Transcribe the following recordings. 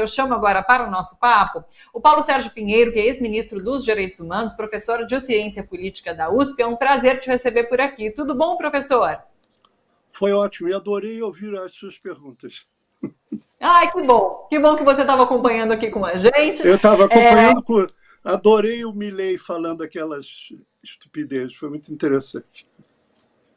Eu chamo agora para o nosso papo o Paulo Sérgio Pinheiro, que é ex-ministro dos Direitos Humanos, professor de Ciência Política da USP. É um prazer te receber por aqui. Tudo bom, professor? Foi ótimo e adorei ouvir as suas perguntas. Ai, que bom. Que bom que você estava acompanhando aqui com a gente. Eu estava acompanhando, adorei o Milei falando aquelas estupidezes, foi muito interessante.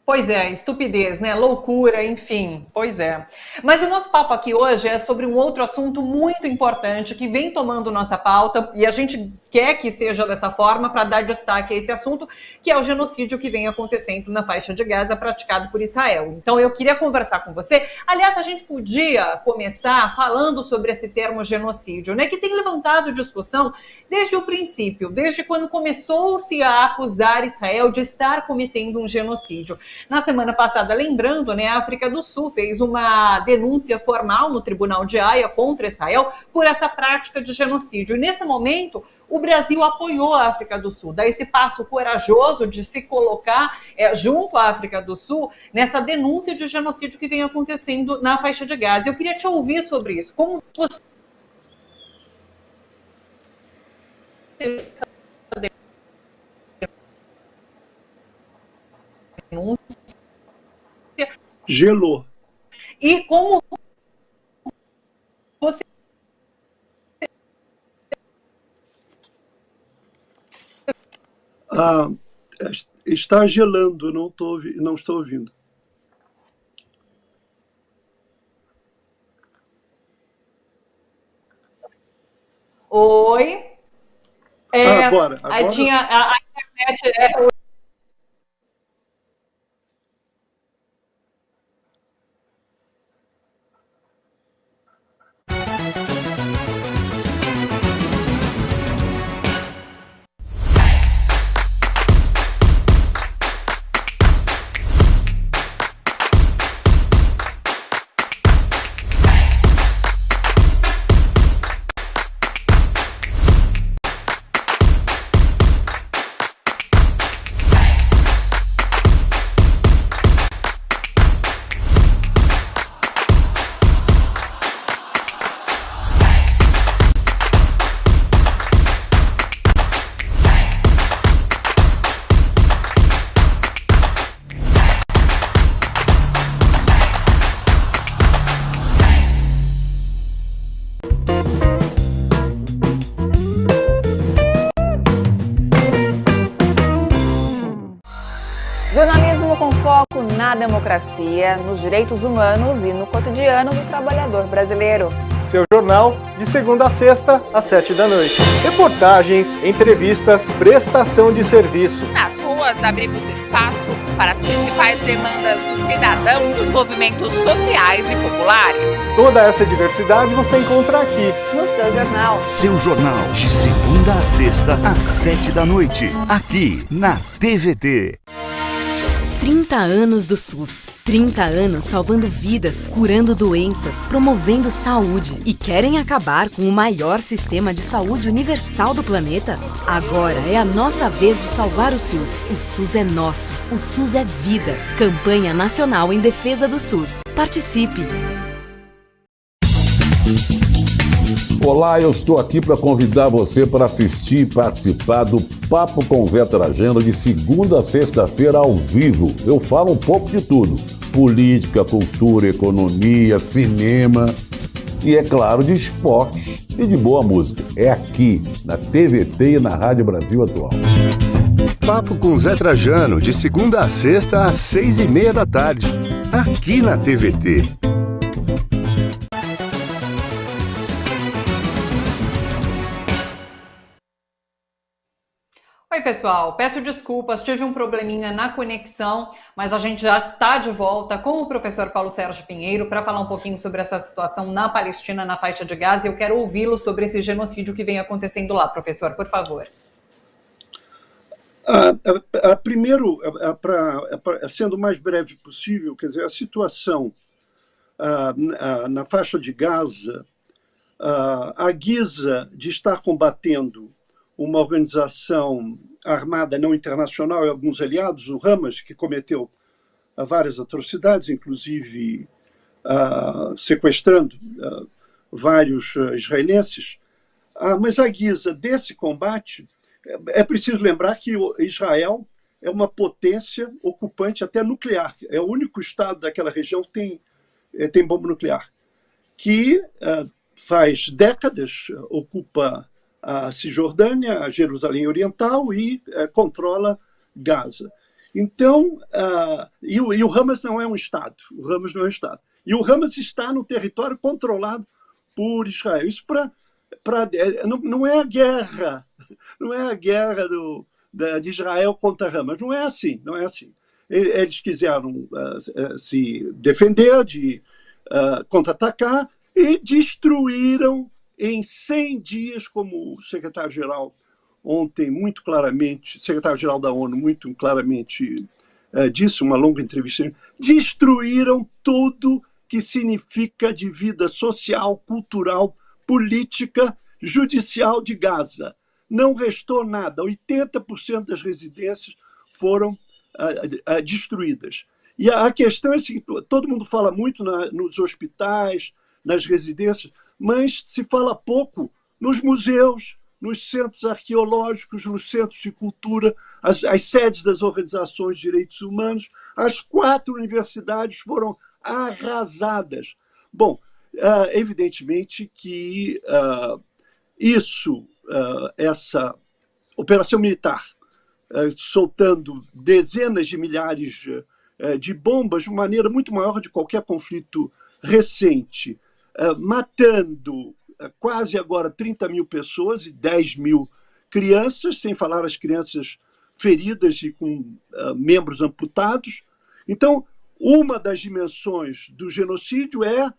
Pois é, estupidez, né? Loucura, enfim, pois é. Mas o nosso papo aqui hoje é sobre um outro assunto muito importante que vem tomando nossa pauta e a gente quer que seja dessa forma para dar destaque a esse assunto, que é o genocídio que vem acontecendo na faixa de Gaza praticado por Israel. Então eu queria conversar com você. Aliás, a gente podia começar falando sobre esse termo genocídio, né? Que tem levantado discussão desde o princípio, desde quando começou-se a acusar Israel de estar cometendo um genocídio. Na semana passada, lembrando, né, a África do Sul fez uma denúncia formal no Tribunal de Haia contra Israel por essa prática de genocídio. E nesse momento, o Brasil apoiou a África do Sul, dá esse passo corajoso de se colocar junto à África do Sul nessa denúncia de genocídio que vem acontecendo na faixa de Gaza. Eu queria te ouvir sobre isso. Como você gelou. E como você está gelando, não estou ouvindo. Oi? Agora. Tinha a internet. Jornalismo com foco na democracia, nos direitos humanos e no cotidiano do trabalhador brasileiro. Seu jornal, de segunda a sexta, às 7 da noite. Reportagens, entrevistas, prestação de serviço. Nas ruas, abrimos espaço para as principais demandas do cidadão e dos movimentos sociais e populares. Toda essa diversidade você encontra aqui, no seu jornal. Seu jornal, de segunda a sexta, às 7 da noite. Aqui, na TVT. 30 anos do SUS. 30 anos salvando vidas, curando doenças, promovendo saúde. E querem acabar com o maior sistema de saúde universal do planeta? Agora é a nossa vez de salvar o SUS. O SUS é nosso. O SUS é vida. Campanha Nacional em Defesa do SUS. Participe! Olá, eu estou aqui para convidar você para assistir e participar do Papo com Zé Trajano de segunda a sexta-feira ao vivo. Eu falo um pouco de tudo: política, cultura, economia, cinema e, é claro, de esportes e de boa música. É aqui, na TVT e na Rádio Brasil Atual. Papo com Zé Trajano, de segunda a sexta, às 6:30 da tarde. Aqui na TVT. Oi, pessoal. Peço desculpas, tive um probleminha na conexão, mas a gente já está de volta com o professor Paulo Sérgio Pinheiro para falar um pouquinho sobre essa situação na Palestina, na faixa de Gaza. Eu quero ouvi-lo sobre esse genocídio que vem acontecendo lá, professor, por favor. Primeiro, sendo o mais breve possível, quer dizer, a situação na faixa de Gaza, à guisa de estar combatendo uma organização armada não internacional e alguns aliados, o Hamas, que cometeu várias atrocidades, inclusive sequestrando vários israelenses. Mas à guisa desse combate, é preciso lembrar que Israel é uma potência ocupante até nuclear. É o único estado daquela região que tem bomba nuclear, que faz décadas ocupa a Cisjordânia, a Jerusalém Oriental e controla Gaza. Então, e o Hamas não é um Estado. O Hamas não é um Estado. E o Hamas está no território controlado por Israel. Isso não é a guerra, não é a guerra de Israel contra Hamas. Não é assim, não é assim. Eles quiseram se defender, contra-atacar, e destruíram em 100 dias, como o secretário-geral ontem muito claramente, secretário-geral da ONU muito claramente disse, uma longa entrevista, destruíram tudo que significa de vida social, cultural, política, judicial de Gaza. Não restou nada. 80% das residências foram destruídas. E a questão é que todo mundo fala muito nos hospitais, nas residências, mas se fala pouco nos museus, nos centros arqueológicos, nos centros de cultura, as sedes das organizações de direitos humanos. As 4 universidades foram arrasadas. Bom, evidentemente que essa operação militar, soltando dezenas de milhares de bombas, de maneira muito maior de qualquer conflito recente, matando quase agora 30 mil pessoas e 10 mil crianças, sem falar as crianças feridas e com membros amputados. Então, uma das dimensões do genocídio é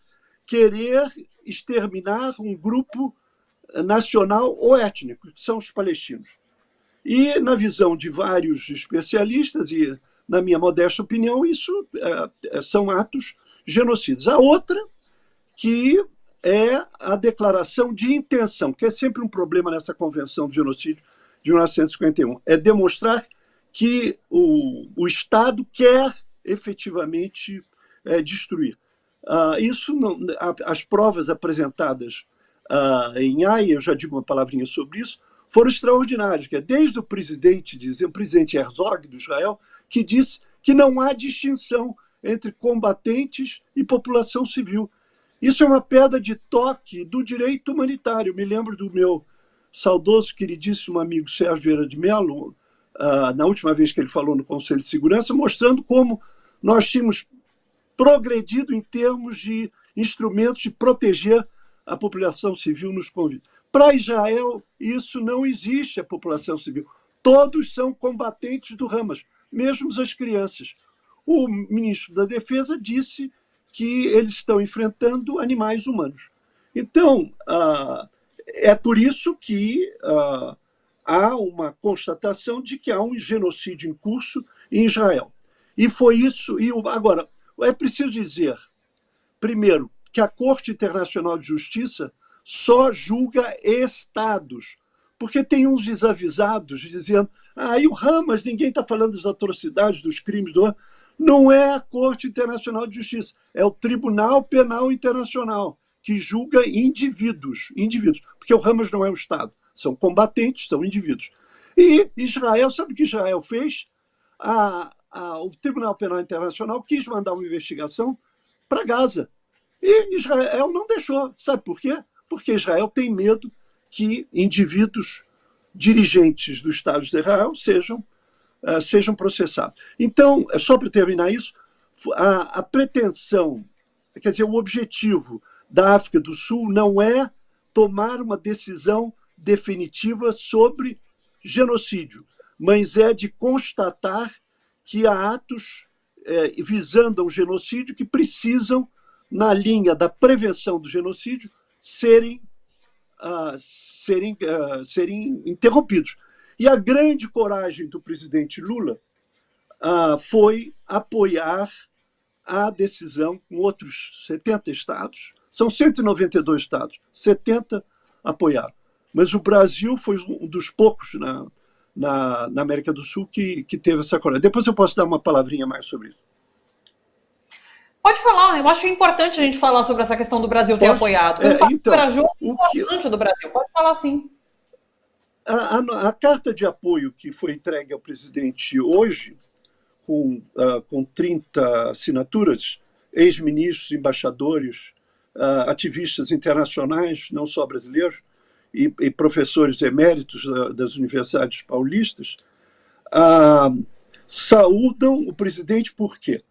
querer exterminar um grupo nacional ou étnico, que são os palestinos. E, na visão de vários especialistas, e na minha modesta opinião, isso são atos genocidas. A outra, que é a declaração de intenção, que é sempre um problema nessa Convenção de Genocídio de 1951, é demonstrar que o Estado quer efetivamente destruir. Isso não, as provas apresentadas em Haia, eu já digo uma palavrinha sobre isso, foram extraordinárias, que é desde o presidente Herzog do Israel, que disse que não há distinção entre combatentes e população civil. Isso é uma pedra de toque do direito humanitário. Eu me lembro do meu saudoso, queridíssimo amigo Sérgio Vieira de Mello, na última vez que ele falou no Conselho de Segurança, mostrando como nós tínhamos progredido em termos de instrumentos de proteger a população civil nos conflitos. Para Israel, isso não existe, a população civil. Todos são combatentes do Hamas, mesmo as crianças. O ministro da Defesa disse que eles estão enfrentando animais humanos. Então, é por isso que há uma constatação de que há um genocídio em curso em Israel. E foi isso. Agora, é preciso dizer, primeiro, que a Corte Internacional de Justiça só julga estados, porque tem uns desavisados dizendo e o Hamas, ninguém está falando das atrocidades, dos crimes do Hamas. Não é a Corte Internacional de Justiça, é o Tribunal Penal Internacional, que julga indivíduos, porque o Hamas não é o Estado, são combatentes, são indivíduos. E Israel, sabe o que Israel fez? O Tribunal Penal Internacional quis mandar uma investigação para Gaza. E Israel não deixou. Sabe por quê? Porque Israel tem medo que indivíduos dirigentes do Estado de Israel sejam processados. Então, só para terminar isso, a pretensão, quer dizer, o objetivo da África do Sul não é tomar uma decisão definitiva sobre genocídio, mas é de constatar que há atos visando ao genocídio que precisam, na linha da prevenção do genocídio, serem interrompidos. E a grande coragem do presidente Lula foi apoiar a decisão com outros 70 estados. São 192 estados, 70 apoiaram. Mas o Brasil foi um dos poucos na América do Sul que teve essa coragem. Depois eu posso dar uma palavrinha mais sobre isso. Pode falar, eu acho importante a gente falar sobre essa questão do Brasil ter apoiado. Foi um passo corajoso importante do Brasil. Pode falar sim. A carta de apoio que foi entregue ao presidente hoje, com 30 assinaturas, ex-ministros, embaixadores, ativistas internacionais, não só brasileiros, e professores eméritos das universidades paulistas, saúdam o presidente por quê?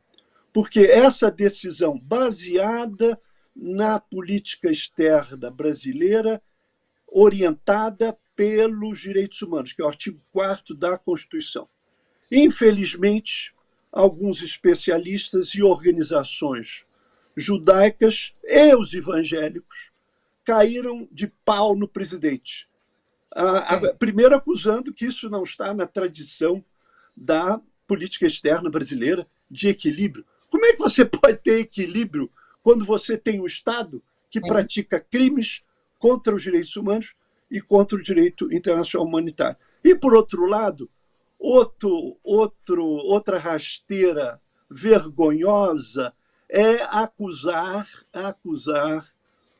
Porque essa decisão baseada na política externa brasileira, orientada pelos direitos humanos, que é o artigo 4º da Constituição. Infelizmente, alguns especialistas e organizações judaicas e os evangélicos caíram de pau no presidente. Primeiro acusando que isso não está na tradição da política externa brasileira de equilíbrio. Como é que você pode ter equilíbrio quando você tem um Estado que pratica crimes contra os direitos humanos e contra o direito internacional humanitário? E, por outro lado, outra rasteira vergonhosa é acusar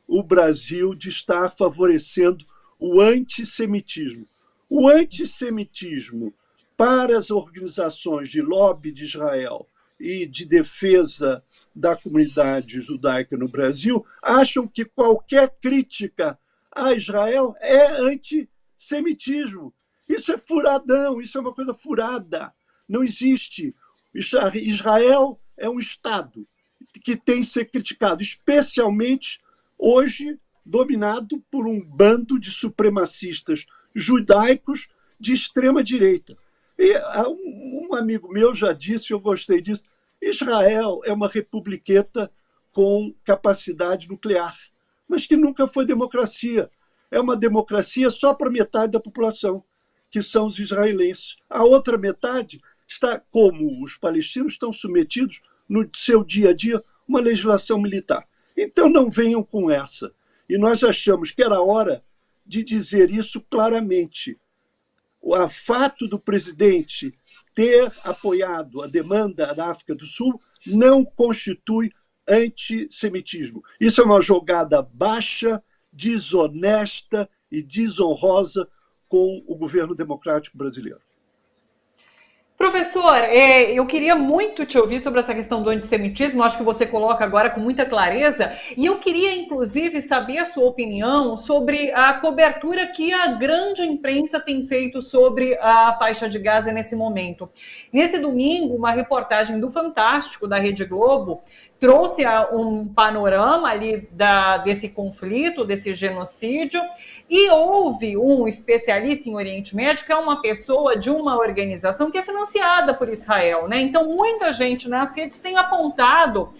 o Brasil de estar favorecendo o antissemitismo. O antissemitismo para as organizações de lobby de Israel e de defesa da comunidade judaica no Brasil acham que qualquer crítica a Israel é antissemitismo. Isso é furadão, isso é uma coisa furada. Não existe. Israel é um Estado que tem que ser criticado, especialmente hoje dominado por um bando de supremacistas judaicos de extrema-direita. E um amigo meu já disse, eu gostei disso, Israel é uma republiqueta com capacidade nuclear, mas que nunca foi democracia. É uma democracia só para metade da população, que são os israelenses. A outra metade está, como os palestinos, estão submetidos no seu dia a dia a uma legislação militar. Então não venham com essa. E nós achamos que era hora de dizer isso claramente. O fato do presidente ter apoiado a demanda da África do Sul não constitui antissemitismo. Isso é uma jogada baixa, desonesta e desonrosa com o governo democrático brasileiro. Professor, eu queria muito te ouvir sobre essa questão do antissemitismo, acho que você coloca agora com muita clareza, e eu queria, inclusive, saber a sua opinião sobre a cobertura que a grande imprensa tem feito sobre a faixa de Gaza nesse momento. Nesse domingo, uma reportagem do Fantástico, da Rede Globo, trouxe um panorama ali desse conflito, desse genocídio, e houve um especialista em Oriente Médio, que é uma pessoa de uma organização que é financiada por Israel, né? Então, muita gente nas redes tem apontado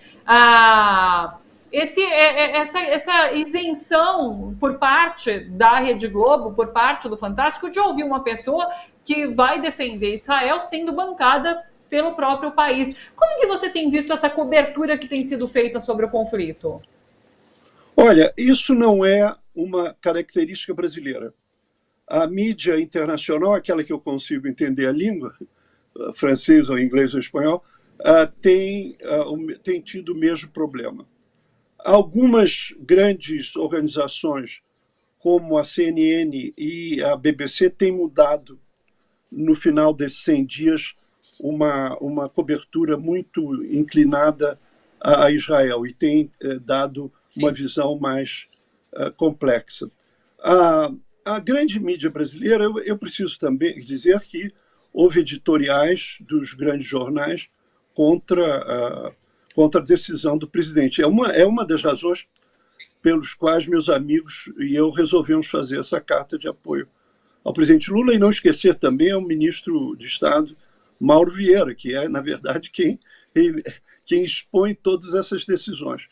essa isenção por parte da Rede Globo, por parte do Fantástico, de ouvir uma pessoa que vai defender Israel sendo bancada pelo próprio país. Como que você tem visto essa cobertura que tem sido feita sobre o conflito? Olha, isso não é uma característica brasileira. A mídia internacional, aquela que eu consigo entender a língua, francês ou inglês ou espanhol, tem tido o mesmo problema. Algumas grandes organizações, como a CNN e a BBC, têm mudado, no final desses 100 dias, uma cobertura muito inclinada a Israel e tem dado uma visão mais complexa. A grande mídia brasileira, eu preciso também dizer que houve editoriais dos grandes jornais contra a decisão do presidente. É uma das razões pelos quais meus amigos e eu resolvemos fazer essa carta de apoio ao presidente Lula, e não esquecer também ao ministro de Estado, Mauro Vieira, que é, na verdade, quem expõe todas essas decisões.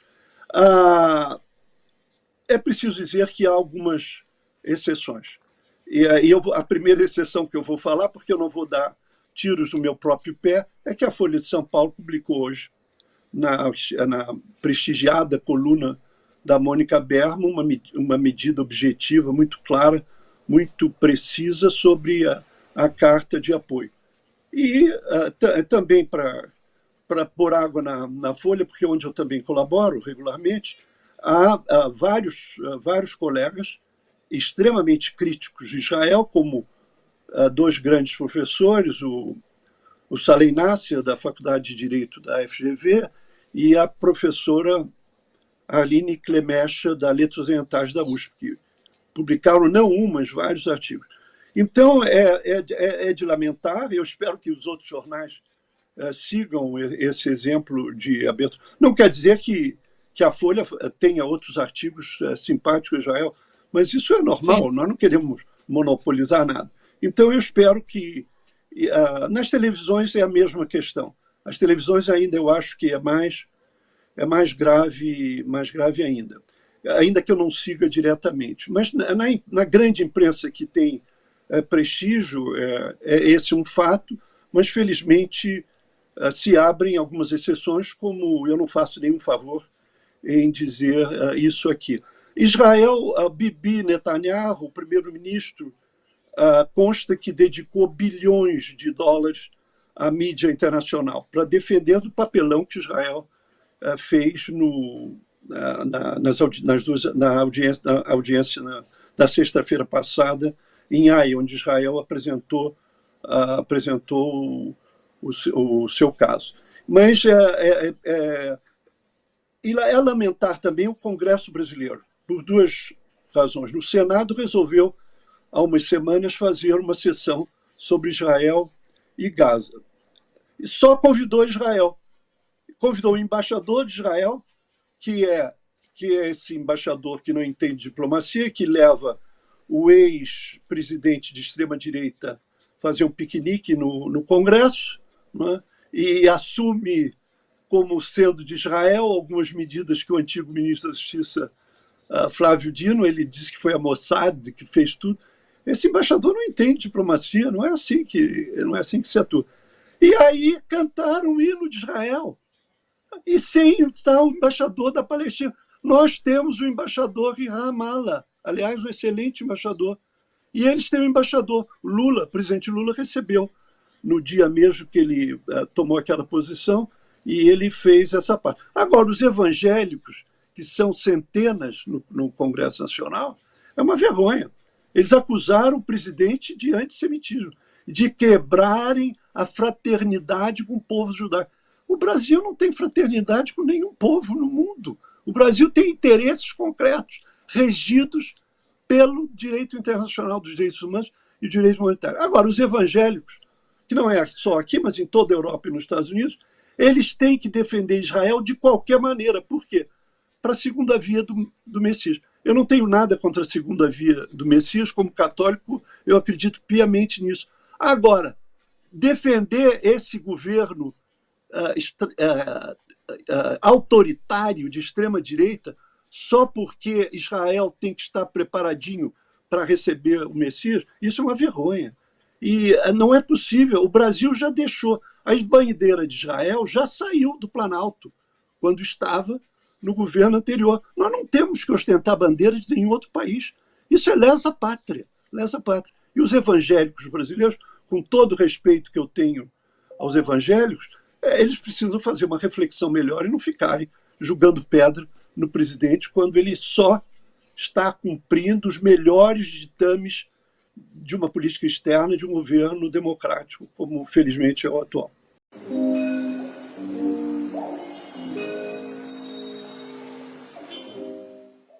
É preciso dizer que há algumas exceções. E a primeira exceção que eu vou falar, porque eu não vou dar tiros no meu próprio pé, é que a Folha de São Paulo publicou hoje, na prestigiada coluna da Mônica Berman, uma medida objetiva muito clara, muito precisa sobre a carta de apoio. E também para para pôr água na Folha, porque é onde eu também colaboro regularmente, há vários colegas extremamente críticos de Israel, como dois grandes professores, o Saleh Nasser, da Faculdade de Direito da FGV, e a professora Aline Clemecha, da Letras Orientais da USP, que publicaram não um, mas vários artigos. Então, é de lamentar, eu espero que os outros jornais sigam esse exemplo de abertura. Não quer dizer que a Folha tenha outros artigos simpáticos a Israel, mas isso é normal, sim. Nós não queremos monopolizar nada. Então, eu espero que... nas televisões é a mesma questão. As televisões ainda eu acho que é mais grave ainda que eu não siga diretamente. Mas na grande imprensa que tem prestígio, é esse um fato, mas felizmente se abrem algumas exceções, como eu não faço nenhum favor em dizer isso aqui. Israel, Bibi Netanyahu, o primeiro-ministro, consta que dedicou bilhões de dólares à mídia internacional para defender do papelão que Israel fez na audiência da sexta-feira passada em Haia, onde Israel apresentou o seu caso. Mas é lamentar também o Congresso brasileiro, por duas razões. No Senado resolveu, há umas semanas, fazer uma sessão sobre Israel e Gaza. E só convidou Israel. Convidou o embaixador de Israel, que é esse embaixador que não entende diplomacia, que leva o ex-presidente de extrema-direita fazer um piquenique no Congresso, né? E assume como sendo de Israel algumas medidas que o antigo ministro da Justiça, Flávio Dino, ele disse que foi a Mossad que fez tudo. Esse embaixador não entende diplomacia, não é assim que se atua. E aí cantaram o hino de Israel, e sem estar o embaixador da Palestina. Nós temos o embaixador em Ramallah, aliás, um excelente embaixador, e eles têm um embaixador, Lula, o presidente Lula recebeu no dia mesmo que ele tomou aquela posição, e ele fez essa parte. Agora, os evangélicos, que são centenas no Congresso Nacional, é uma vergonha. Eles acusaram o presidente de antissemitismo, de quebrarem a fraternidade com o povo judaico. O Brasil não tem fraternidade com nenhum povo no mundo. O Brasil tem interesses concretos, regidos pelo direito internacional dos direitos humanos e direito humanitário. Agora, os evangélicos, que não é só aqui, mas em toda a Europa e nos Estados Unidos, eles têm que defender Israel de qualquer maneira. Por quê? Para a segunda via do Messias. Eu não tenho nada contra a segunda via do Messias, como católico, eu acredito piamente nisso. Agora, defender esse governo autoritário de extrema-direita só porque Israel tem que estar preparadinho para receber o Messias, isso é uma vergonha. E não é possível. O Brasil já deixou. A bandeira de Israel já saiu do Planalto quando estava no governo anterior. Nós não temos que ostentar bandeira de nenhum outro país. Isso é lesa-pátria. Lesa-pátria. E os evangélicos brasileiros, com todo o respeito que eu tenho aos evangélicos, eles precisam fazer uma reflexão melhor e não ficarem jogando pedra no presidente quando ele só está cumprindo os melhores ditames de uma política externa de um governo democrático, como felizmente é o atual.